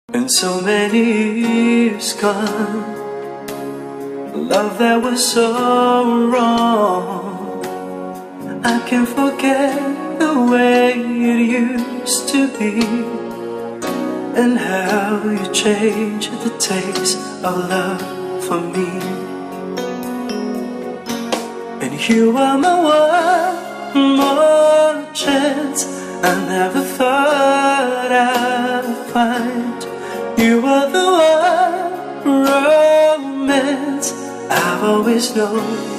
And so many years gone, love that was so wrong. I can't forget the way it used to be, and how you changed the taste of love for me. And you are my one more chance I never thought I'd find. You are the one romance I've always known.